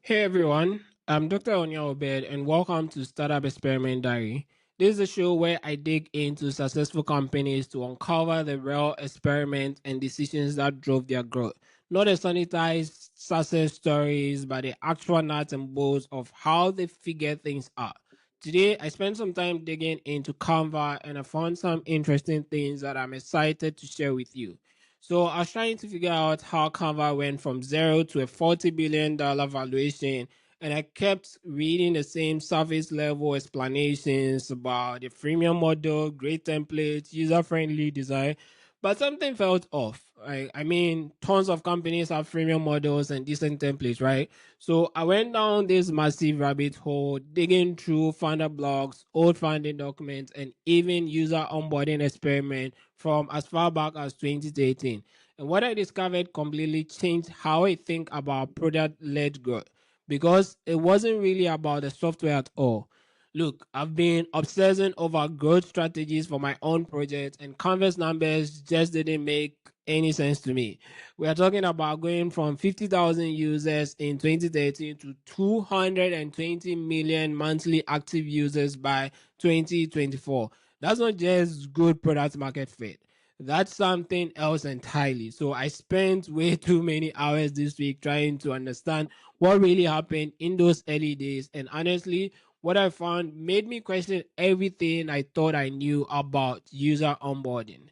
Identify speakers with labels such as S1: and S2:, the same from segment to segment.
S1: Hey everyone, I'm Dr. Onya Obed and welcome to Startup Experiment Diary. This is a show where I dig into successful companies to uncover the real experiments and decisions that drove their growth. Not the sanitized success stories, but the actual nuts and bolts of how they figure things out. Today, I spent some time digging into Canva and I found some interesting things that I'm excited to share with you. So I was trying to figure out how Canva went from zero to a $40 billion valuation, and I kept reading the same surface level explanations about the freemium model, great templates, user friendly design, but something felt off. I mean, tons of companies have freemium models and decent templates, right? So I went down this massive rabbit hole, digging through founder blogs, old funding documents, and even user onboarding experiment from as far back as 2013. And what I discovered completely changed how I think about product-led growth because it wasn't really about the software at all. Look, I've been obsessing over growth strategies for my own project, and Canvas numbers just didn't make any sense to me. We are talking about going from 50,000 users in 2013 to 220 million monthly active users by 2024. That's not just good product market fit. That's something else entirely. So I spent way too many hours this week trying to understand what really happened in those early days. And honestly, what I found made me question everything I thought I knew about user onboarding.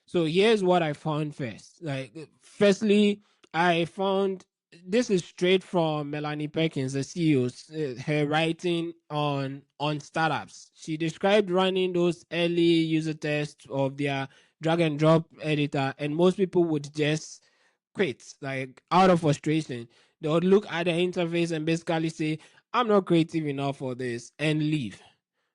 S1: So here's what I found first. Firstly, I found this is straight from Melanie Perkins, the CEO, her writing on startups. She described running those early user tests of their drag and drop editor, and most people would just quit, like out of frustration. They would look at the interface and basically say, "I'm not creative enough for this," and leave.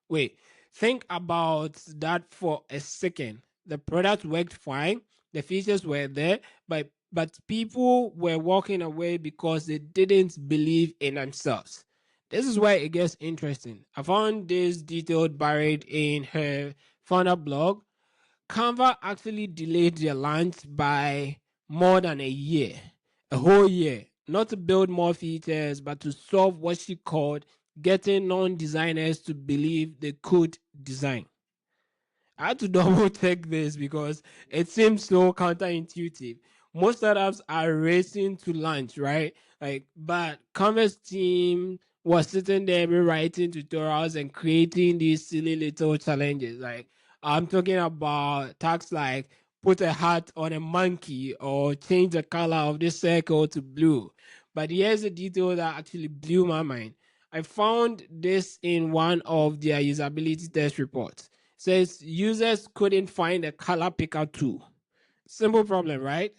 S1: Wait, think about that for a second. The product worked fine, the features were there, but people were walking away because they didn't believe in themselves. This is where it gets interesting. I found this detailed buried in her founder blog. Canva actually delayed their launch by more than a whole year, not to build more features, but to solve what she called getting non designers to believe they could design. I had to double check this because it seems so counterintuitive. Most startups are racing to launch, right? But Canva's team was sitting there rewriting tutorials and creating these silly little challenges. Like I'm talking about tasks like put a hat on a monkey or change the color of this circle to blue. But here's a detail that actually blew my mind. I found this in one of their usability test reports. Says users couldn't find a color picker tool. Simple problem, right?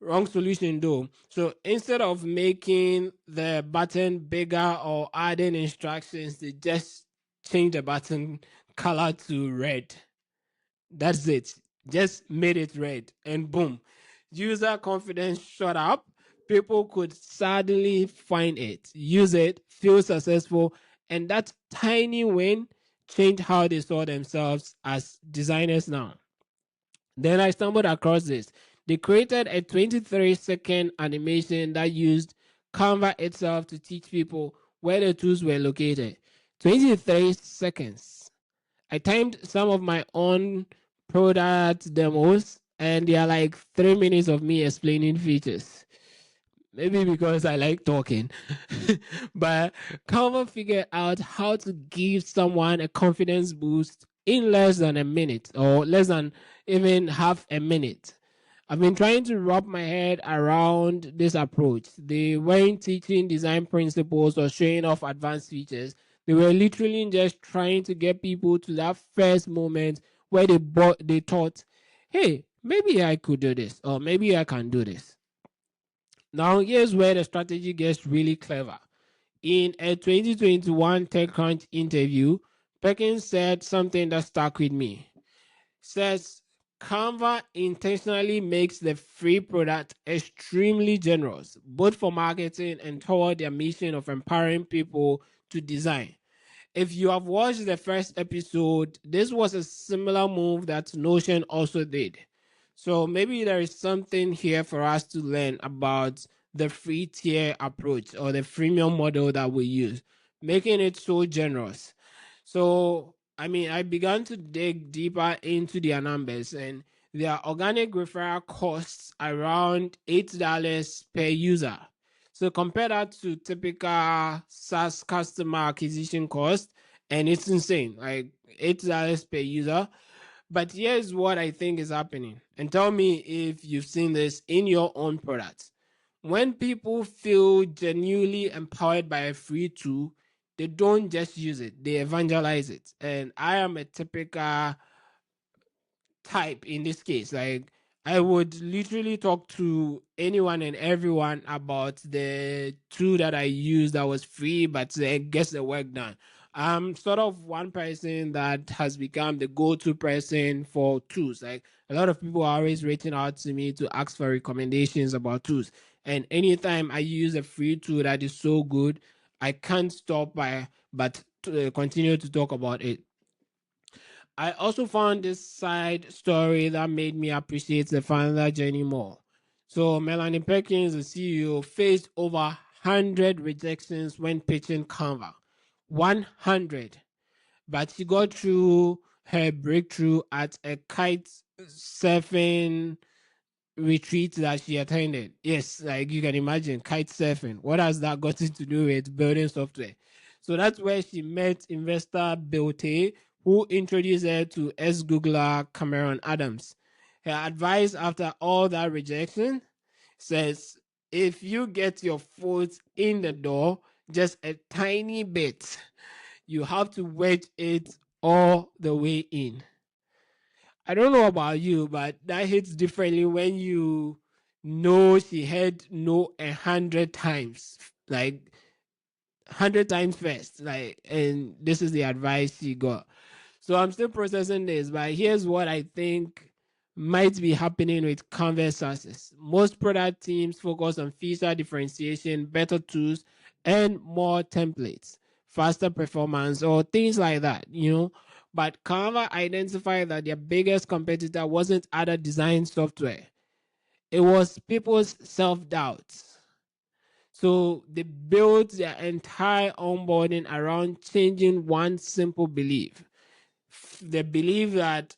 S1: Wrong solution though. So instead of making the button bigger or adding instructions, they just change the button color to red. That's it. Just made it red and boom. User confidence shot up. People could suddenly find it, use it, feel successful, and that tiny win changed how they saw themselves as designers now. Then I stumbled across this. They created a 23-second animation that used Canva itself to teach people where the tools were located. 23 seconds. I timed some of my own product demos, and they are like 3 minutes of me explaining features. Maybe because I like talking. But Canva figured out how to give someone a confidence boost in less than a minute or less than even half a minute. I've been trying to wrap my head around this approach. They weren't teaching design principles or showing off advanced features. They were literally just trying to get people to that first moment where they thought, hey, maybe I could do this, or maybe I can do this. Now, here's where the strategy gets really clever. In a 2021 TechCrunch interview, Perkins said something that stuck with me. Says Canva intentionally makes the free product extremely generous, both for marketing and toward their mission of empowering people to design. If you have watched the first episode, this was a similar move that Notion also did. So maybe there is something here for us to learn about the free tier approach or the freemium model that we use, making it so generous. So, I mean, I began to dig deeper into their numbers, and their organic referral costs around $8 per user. So compare that to typical SaaS customer acquisition cost, and it's insane, like $8 per user. But here's what I think is happening, and tell me if you've seen this in your own products. When people feel genuinely empowered by a free tool, they don't just use it, they evangelize it. And I am a typical type in this case. Like, I would literally talk to anyone and everyone about the tool that I used that was free, but it gets the work done. I'm sort of one person that has become the go-to person for tools. Like, a lot of people are always reaching out to me to ask for recommendations about tools. And anytime I use a free tool that is so good, I can't stop by but to, continue to talk about it. I also found this side story that made me appreciate the founder journey more. So Melanie Perkins, the CEO, faced over 100 rejections when pitching Canva. 100. But she got through her breakthrough at a kite surfing retreat that she attended. Yes, like you can imagine, kite surfing. What has that got to do with building software? So that's where she met investor Bilte, who introduced her to ex-Googler Cameron Adams. Her advice after all that rejection says, if you get your foot in the door just a tiny bit, you have to wedge it all the way in. I don't know about you, but that hits differently when you know she had no 100 times, like 100 times first, like, and this is the advice she got. So I'm still processing this, but here's what I think might be happening with Canva SaaS. Most product teams focus on feature differentiation, better tools, and more templates, faster performance, or things like that, you know. But Canva identified that their biggest competitor wasn't other design software. It was people's self-doubts. So they built their entire onboarding around changing one simple belief. The belief that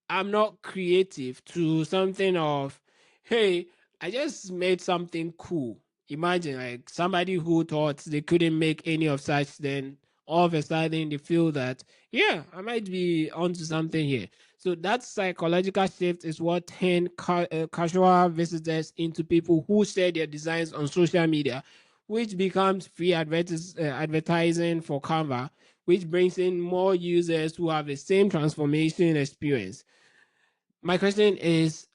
S1: I'm not creative to something of, hey, I just made something cool. Imagine like somebody who thought they couldn't make any of such, then all of a sudden they feel that, yeah, I might be onto something here. So that psychological shift is what turned casual visitors into people who share their designs on social media, which becomes free advertising for Canva, which brings in more users who have the same transformation experience. My question is,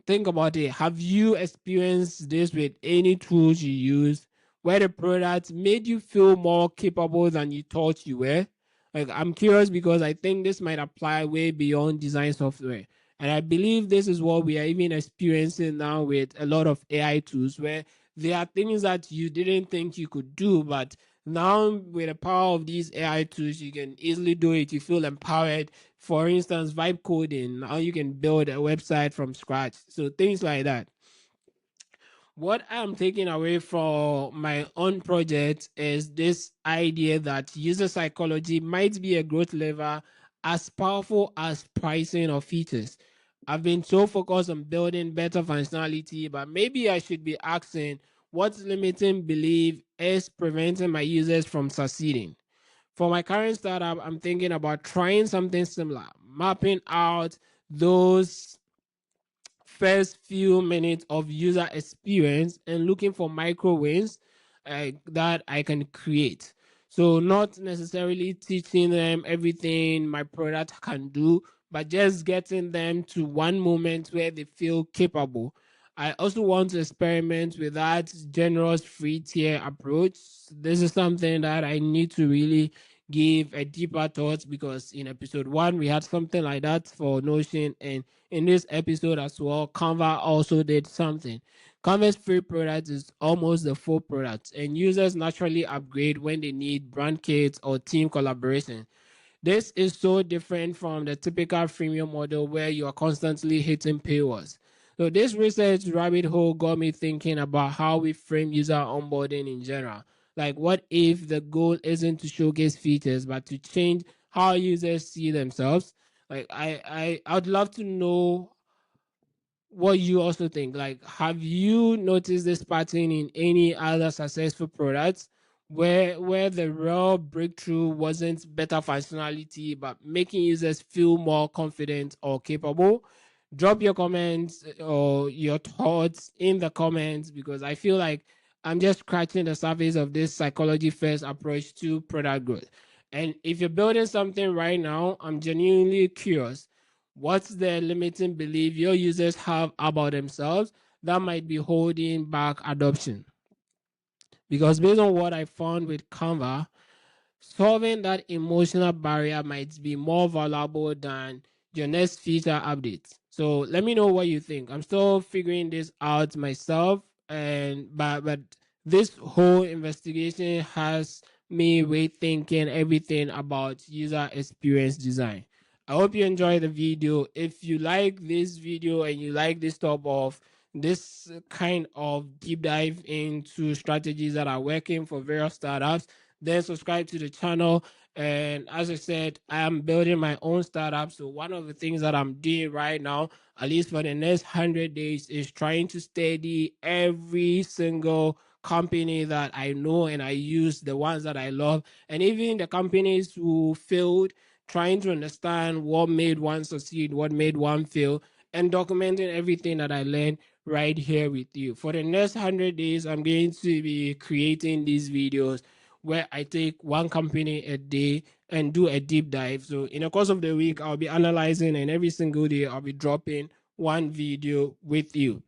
S1: think about it. Have you experienced this with any tools you use where the product made you feel more capable than you thought you were? Like, I'm curious because I think this might apply way beyond design software. And I believe this is what we are even experiencing now with a lot of AI tools where there are things that you didn't think you could do, but now with the power of these AI tools, you can easily do it. You feel empowered. For instance, vibe coding. Now you can build a website from scratch. So things like that. What I'm taking away from my own project is this idea that user psychology might be a growth lever as powerful as pricing or features. I've been so focused on building better functionality, but maybe I should be asking what's limiting belief is preventing my users from succeeding. For my current startup, I'm thinking about trying something similar, mapping out those first few minutes of user experience and looking for micro wins that I can create. So, not necessarily teaching them everything my product can do, but just getting them to one moment where they feel capable. I also want to experiment with that generous free tier approach. This is something that I need to really give a deeper thought because in episode 1 we had something like that for Notion, and in this episode as well, Canva also did something. Canva's free product is almost the full product, and users naturally upgrade when they need brand kits or team collaboration. This is so different from the typical freemium model where you are constantly hitting paywalls. So this research rabbit hole got me thinking about how we frame user onboarding in general. Like, what if the goal isn't to showcase features, but to change how users see themselves? Like, I'd love to know what you also think. Like, have you noticed this pattern in any other successful products where the real breakthrough wasn't better functionality, but making users feel more confident or capable? Drop your comments or your thoughts in the comments, because I feel like I'm just scratching the surface of this psychology first approach to product growth. And if you're building something right now, I'm genuinely curious. What's the limiting belief your users have about themselves that might be holding back adoption? Because based on what I found with Canva, solving that emotional barrier might be more valuable than your next feature update. So let me know what you think. I'm still figuring this out myself, and but this whole investigation has me rethinking everything about user experience design. I hope you enjoy the video. If you like this video and you like this type of this kind of deep dive into strategies that are working for various startups, then subscribe to the channel. And as I said, I am building my own startup. So one of the things that I'm doing right now, at least for the next 100 days, is trying to study every single company that I know and I use, the ones that I love, and even the companies who failed, trying to understand what made one succeed, what made one fail, and documenting everything that I learned right here with you. For the next 100 days, I'm going to be creating these videos where I take one company a day and do a deep dive. So in the course of the week, I'll be analyzing, and every single day I'll be dropping one video with you.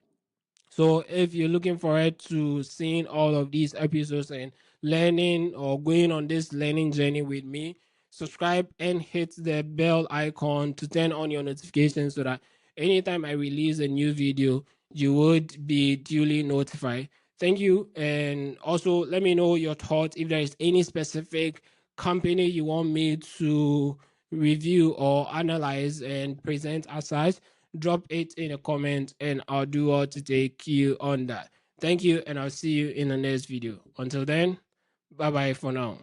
S1: So if you're looking forward to seeing all of these episodes and learning or going on this learning journey with me, subscribe and hit the bell icon to turn on your notifications so that anytime I release a new video, you would be duly notified. Thank you. And also let me know your thoughts if there is any specific company you want me to review or analyze and present as such. Drop it in a comment and I'll do all to take you on that. Thank you, and I'll see you in the next video. Until then, bye bye for now.